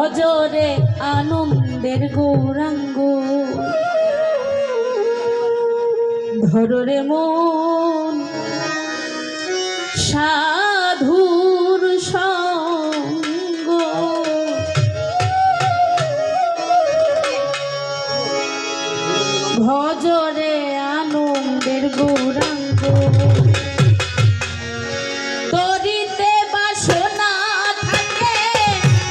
ভজরে আনন্দের গৌরাঙ্গ ধররে মন সাধুর সঙ্গ ভজরে আনন্দের গৌরাঙ্গ তরিতে বাসনা থাকে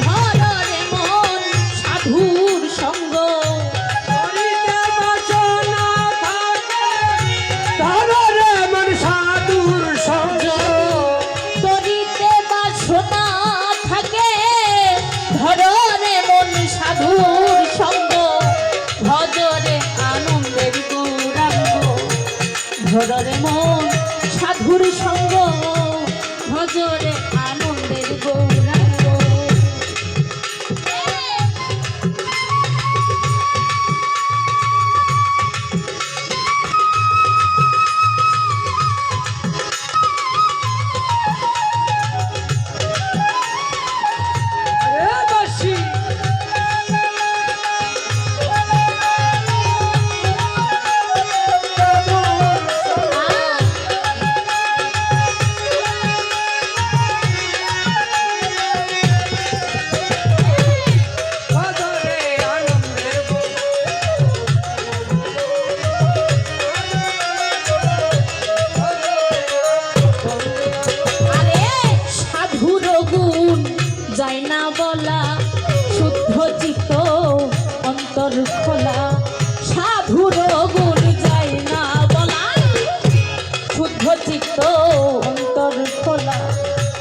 ধররে মন সাধুর সঙ্গ তরিতে বাসনা থাকে ধররে মন সাধুর সঙ্গ তরিতে বাসনা থাকে ধররে মন সাধুর সঙ্গ ভজরে আনন্দের গৌরাঙ্গ ধররে মন সাধুর সঙ্গ ভজরে আনন্দের গৌরাঙ্গ আরে বাসি ভজরে আনন্দের আরে সাধুর গুণ যায় না বলা শুদ্ধ চিত্ত অন্তর খোলা সাধুর গুণ যায় না বলা শুদ্ধ চিত্ত অন্তর খোলা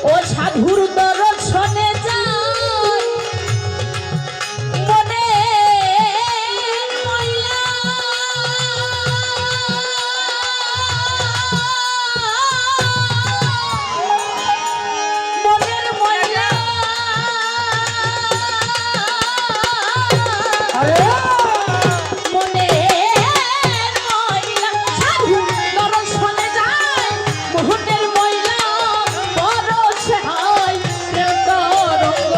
ও সাধুর দর্শনে যায় মনে ময়লা মনের ময়লা আরে মনের ময়লা সাধু দর্শনে যায় মোহনের ময়লা পরশে হয় প্রেম তরঙ্গ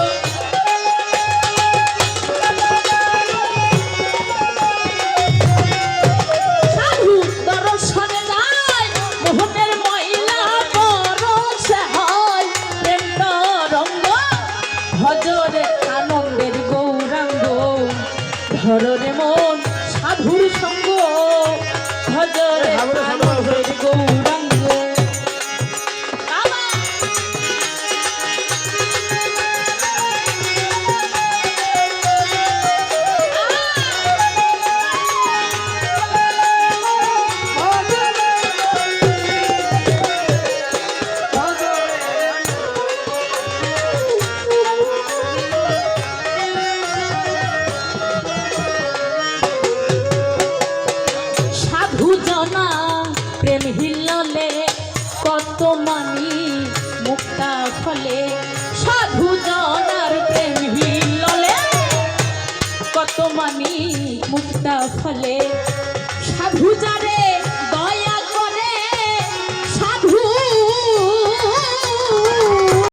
সাধু দর্শনে যায় মোহনের ময়লা পরশে হয় প্রেম তরঙ্গ ভজরে আনন্দের গৌরাঙ্গ ধররে মন সাধুর সঙ্গ ভজরে আনন্দের গৌরাঙ্গ সাধু জনা প্রেম হিললে কত মানি মুক্তা ফলে সাধু জনার প্রেম হিললে কত মানি মুক্তা ফলে